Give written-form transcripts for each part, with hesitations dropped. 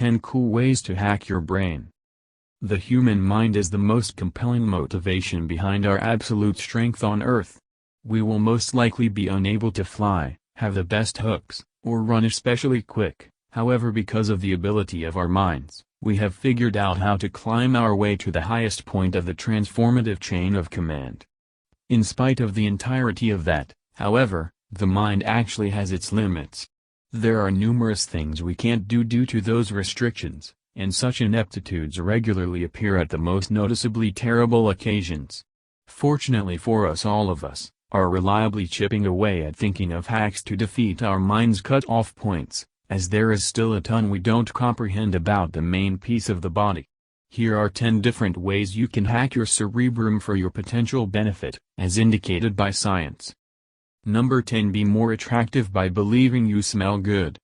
10 cool ways to hack your brain. The human mind is the most compelling motivation behind our absolute strength on Earth. We will most likely be unable to fly, have the best hooks, or run especially quick. However, because of the ability of our minds, we have figured out how to climb our way to the highest point of the transformative chain of command. In spite of the entirety of that, however, the mind actually has its limits. There are numerous things we can't do due to those restrictions, and such ineptitudes regularly appear at the most noticeably terrible occasions. Fortunately for us, all of us are reliably chipping away at thinking of hacks to defeat our mind's cut-off points, as there is still a ton we don't comprehend about the main piece of the body. Here are 10 different ways you can hack your cerebrum for your potential benefit, as indicated by science. Number 10. Be more attractive by believing you smell good.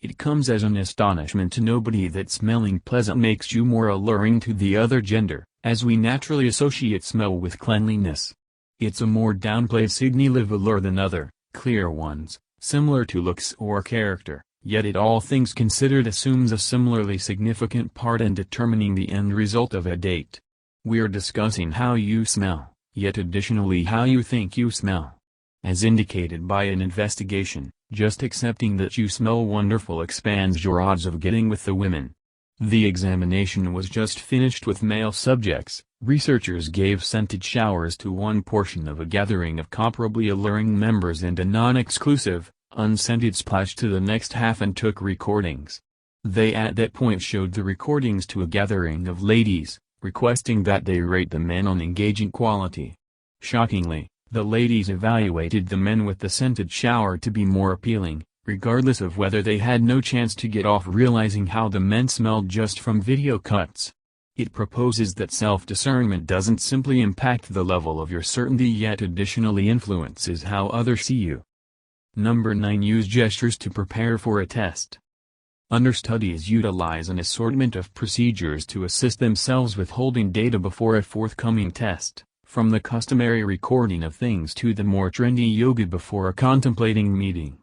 It comes as an astonishment to nobody that smelling pleasant makes you more alluring to the other gender, as we naturally associate smell with cleanliness. It's a more downplayed signal of allure than other, clear ones, similar to looks or character, yet it, all things considered, assumes a similarly significant part in determining the end result of a date. We're discussing how you smell, yet additionally how you think you smell. As indicated by an investigation, just accepting that you smell wonderful expands your odds of getting with the women. The examination was just finished with male subjects. Researchers gave scented showers to one portion of a gathering of comparably alluring members and a non-exclusive, unscented splash to the next half and took recordings. They at that point showed the recordings to a gathering of ladies, requesting that they rate the men on engaging quality. Shockingly, the ladies evaluated the men with the scented shower to be more appealing, regardless of whether they had no chance to get off realizing how the men smelled just from video cuts. It proposes that self-discernment doesn't simply impact the level of your certainty, yet additionally influences how others see you. Number 9. Use gestures to prepare for a test. Understudies utilize an assortment of procedures to assist themselves with holding data before a forthcoming test, from the customary recording of things to the more trendy yoga before a contemplating meeting.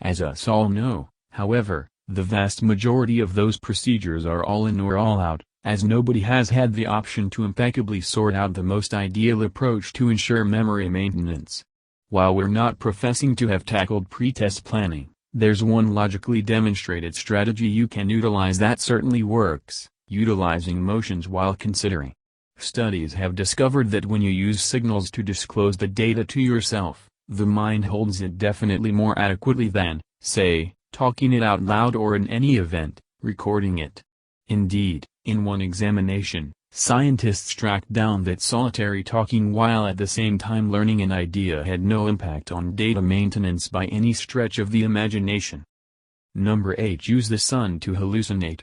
As us all know, however, the vast majority of those procedures are all in or all out, as nobody has had the option to impeccably sort out the most ideal approach to ensure memory maintenance. While we're not professing to have tackled pre-test planning, there's one logically demonstrated strategy you can utilize that certainly works: utilizing emotions while considering. Studies have discovered that when you use signals to disclose the data to yourself, the mind holds it definitely more adequately than, say, talking it out loud or, in any event, recording it. Indeed, in one examination, scientists tracked down that solitary talking while at the same time learning an idea had no impact on data maintenance by any stretch of the imagination. Number 8. Use the sun to hallucinate.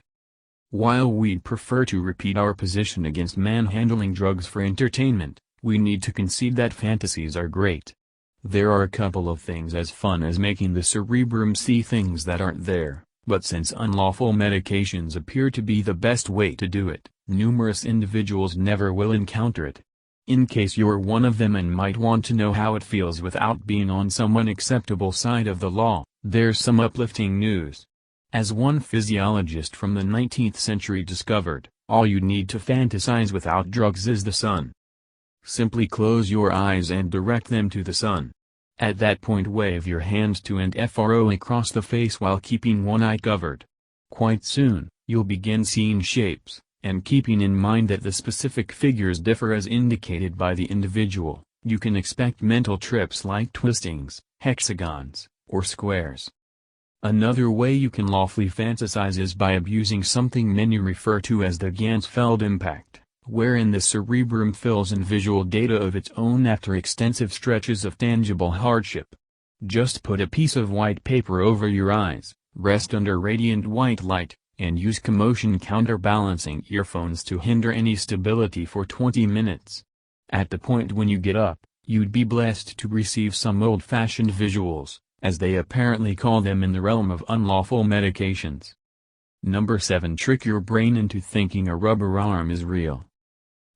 While we'd prefer to repeat our position against manhandling drugs for entertainment, we need to concede that fantasies are great. There are a couple of things as fun as making the cerebrum see things that aren't there, but since unlawful medications appear to be the best way to do it, numerous individuals never will encounter it. In case you're one of them and might want to know how it feels without being on some unacceptable side of the law, there's some uplifting news. As one physiologist from the 19th century discovered, all you need to fantasize without drugs is the sun. Simply close your eyes and direct them to the sun. At that point, wave your hands to and fro across the face while keeping one eye covered. Quite soon, you'll begin seeing shapes, and keeping in mind that the specific figures differ as indicated by the individual, you can expect mental trips like twistings, hexagons, or squares. Another way you can lawfully fantasize is by abusing something many refer to as the Gansfeld impact, wherein the cerebrum fills in visual data of its own after extensive stretches of tangible hardship. Just put a piece of white paper over your eyes, rest under radiant white light, and use commotion counterbalancing earphones to hinder any stability for 20 minutes. At the point when you get up, you'd be blessed to receive some old-fashioned visuals, as they apparently call them in the realm of unlawful medications. Number 7. Trick your brain into thinking a rubber arm is real.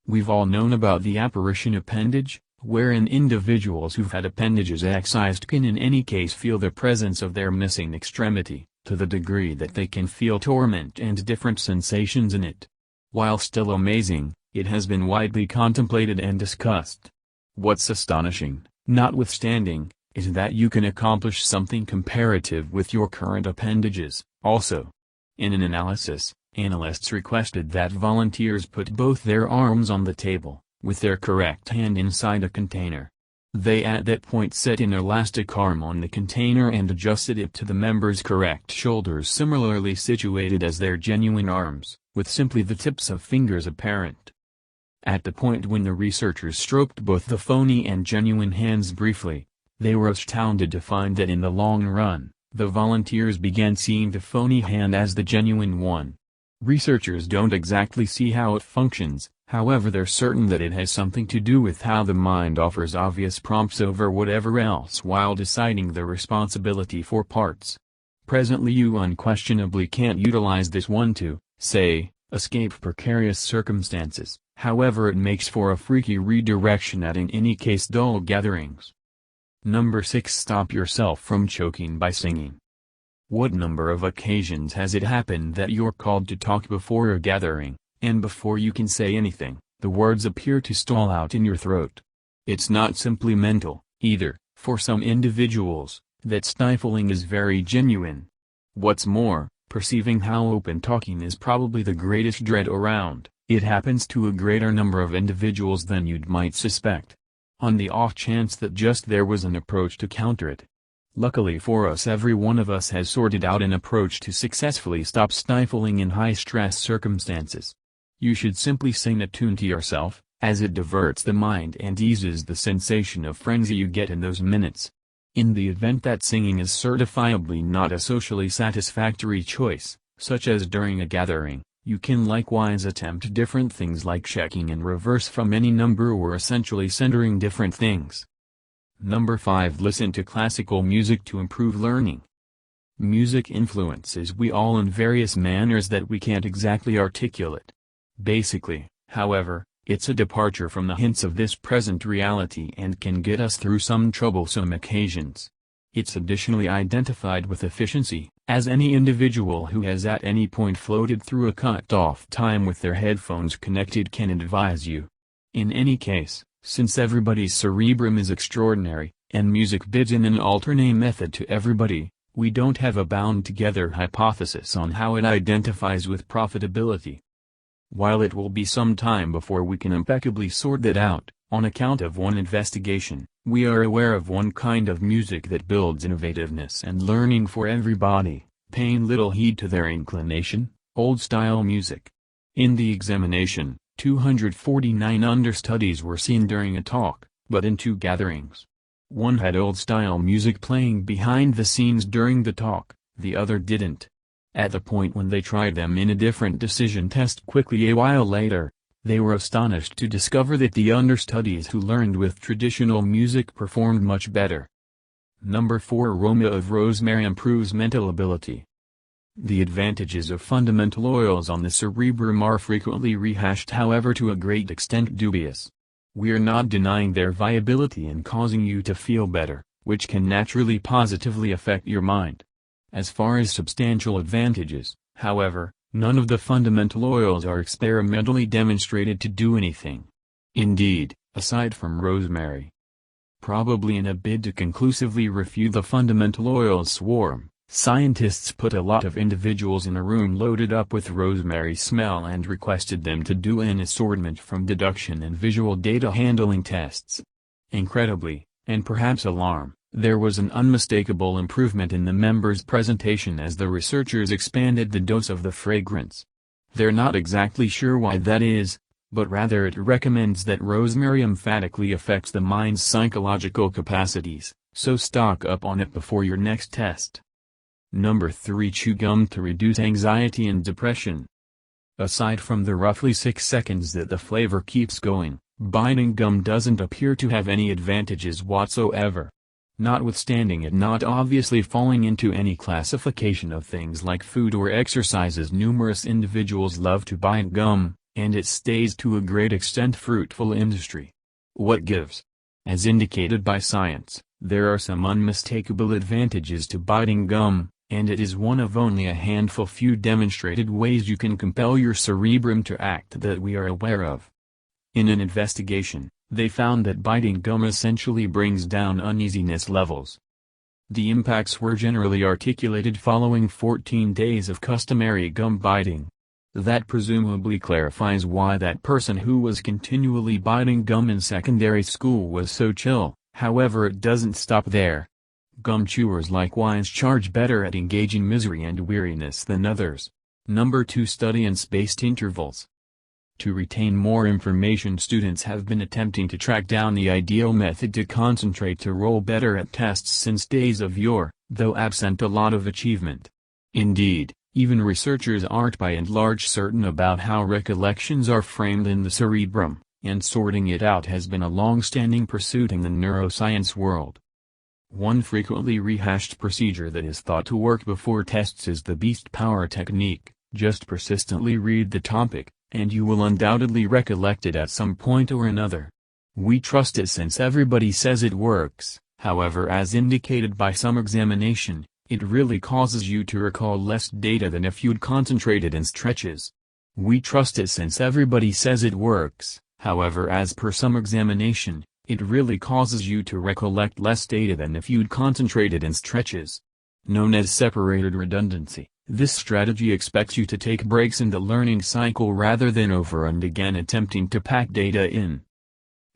We've all known about the apparition appendage, wherein individuals who've had appendages excised can in any case feel the presence of their missing extremity, to the degree that they can feel torment and different sensations in it. While still amazing, it has been widely contemplated and discussed. What's astonishing, notwithstanding, is that you can accomplish something comparative with your current appendages, also. In an analysis, analysts requested that volunteers put both their arms on the table, with their correct hand inside a container. They at that point set an elastic arm on the container and adjusted it to the member's correct shoulders similarly situated as their genuine arms, with simply the tips of fingers apparent. At the point when the researchers stroked both the phony and genuine hands briefly, they were astounded to find that in the long run, the volunteers began seeing the phony hand as the genuine one. Researchers don't exactly see how it functions, however they're certain that it has something to do with how the mind offers obvious prompts over whatever else while deciding the responsibility for parts. Presently you unquestionably can't utilize this one to, say, escape precarious circumstances, however it makes for a freaky redirection at in any case dull gatherings. Number 6. Stop yourself from choking by singing. What number of occasions has it happened that you're called to talk before a gathering, and before you can say anything, the words appear to stall out in your throat? It's not simply mental, either. For some individuals, that stifling is very genuine. What's more, perceiving how open talking is probably the greatest dread around, it happens to a greater number of individuals than you'd might suspect. On the off chance that just there was an approach to counter it. Luckily for us, every one of us has sorted out an approach to successfully stop stifling in high-stress circumstances. You should simply sing a tune to yourself, as it diverts the mind and eases the sensation of frenzy you get in those minutes. In the event that singing is certifiably not a socially satisfactory choice, such as during a gathering, you can likewise attempt different things like checking in reverse from any number or essentially centering different things. Number 5. Listen to classical music to improve learning. Music influences we all in various manners that we can't exactly articulate. Basically, however, it's a departure from the hints of this present reality and can get us through some troublesome occasions. It's additionally identified with efficiency, as any individual who has at any point floated through a cut-off time with their headphones connected can advise you. In any case, since everybody's cerebrum is extraordinary, and music bids in an alternate method to everybody, we don't have a bound-together hypothesis on how it identifies with profitability. While it will be some time before we can impeccably sort that out, on account of one investigation, we are aware of one kind of music that builds innovativeness and learning for everybody, paying little heed to their inclination, old-style music. In the examination, 249 understudies were seen during a talk, but in 2 gatherings. One had old-style music playing behind the scenes during the talk, the other didn't. At the point when they tried them in a different decision test quickly a while later, they were astonished to discover that the understudies who learned with traditional music performed much better. Number 4. Aroma of rosemary improves mental ability. The advantages of fundamental oils on the cerebrum are frequently rehashed, however to a great extent dubious. We're not denying their viability in causing you to feel better, which can naturally positively affect your mind. As far as substantial advantages, however, none of the fundamental oils are experimentally demonstrated to do anything. Indeed, aside from rosemary. Probably in a bid to conclusively refute the fundamental oils swarm, scientists put a lot of individuals in a room loaded up with rosemary smell and requested them to do an assortment from deduction and visual data handling tests. Incredibly, and perhaps alarm, there was an unmistakable improvement in the members' presentation as the researchers expanded the dose of the fragrance. They're not exactly sure why that is, but rather it recommends that rosemary emphatically affects the mind's psychological capacities, so stock up on it before your next test. Number 3. Chew gum to reduce anxiety and depression. Aside from the roughly 6 seconds that the flavor keeps going, biting gum doesn't appear to have any advantages whatsoever. Notwithstanding it not obviously falling into any classification of things like food or exercises, numerous individuals love to bite gum, and it stays to a great extent fruitful industry. What gives? As indicated by science, there are some unmistakable advantages to biting gum, and it is one of only a handful few demonstrated ways you can compel your cerebrum to act that we are aware of. In an investigation, they found that biting gum essentially brings down uneasiness levels. The impacts were generally articulated following 14 days of customary gum biting. That presumably clarifies why that person who was continually biting gum in secondary school was so chill. However, it doesn't stop there. Gum chewers likewise charge better at engaging misery and weariness than others. Number 2. Study and spaced intervals. To retain more information, students have been attempting to track down the ideal method to concentrate to roll better at tests since days of yore, though absent a lot of achievement. Indeed, even researchers aren't by and large certain about how recollections are framed in the cerebrum, and sorting it out has been a long-standing pursuit in the neuroscience world. One frequently rehashed procedure that is thought to work before tests is the beast power technique. Just persistently read the topic, and you will undoubtedly recollect it at some point or another. We trust it since everybody says it works. However, as indicated by some examination, it really causes you to recall less data than if you'd concentrated in stretches. We trust it since everybody says it works. However, as per some examination, it really causes you to recollect less data than if you'd concentrated in stretches. Known as separated redundancy, this strategy expects you to take breaks in the learning cycle rather than over and again attempting to pack data in.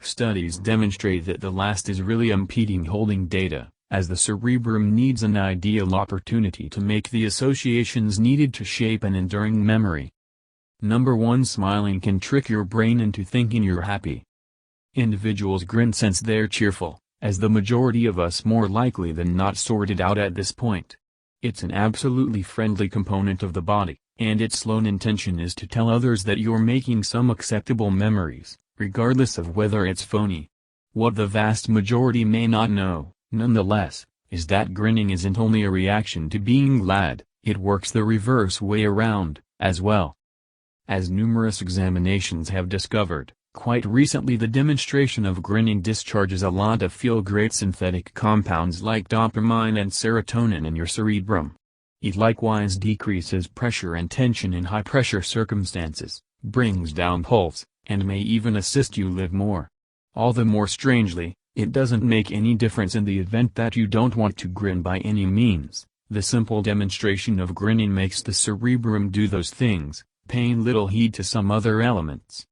Studies demonstrate that the last is really impeding holding data, as the cerebrum needs an ideal opportunity to make the associations needed to shape an enduring memory. Number 1. Smiling can trick your brain into thinking you're happy. Individuals grin since they're cheerful, as the majority of us more likely than not sorted out at this point. It's an absolutely friendly component of the body, and its lone intention is to tell others that you're making some acceptable memories, regardless of whether it's phony. What the vast majority may not know, nonetheless, is that grinning isn't only a reaction to being glad, it works the reverse way around, as well. As numerous examinations have discovered, quite recently the demonstration of grinning discharges a lot of feel-great synthetic compounds like dopamine and serotonin in your cerebrum. It likewise decreases pressure and tension in high-pressure circumstances, brings down pulse, and may even assist you live more. All the more strangely, it doesn't make any difference in the event that you don't want to grin by any means. The simple demonstration of grinning makes the cerebrum do those things, paying little heed to some other elements.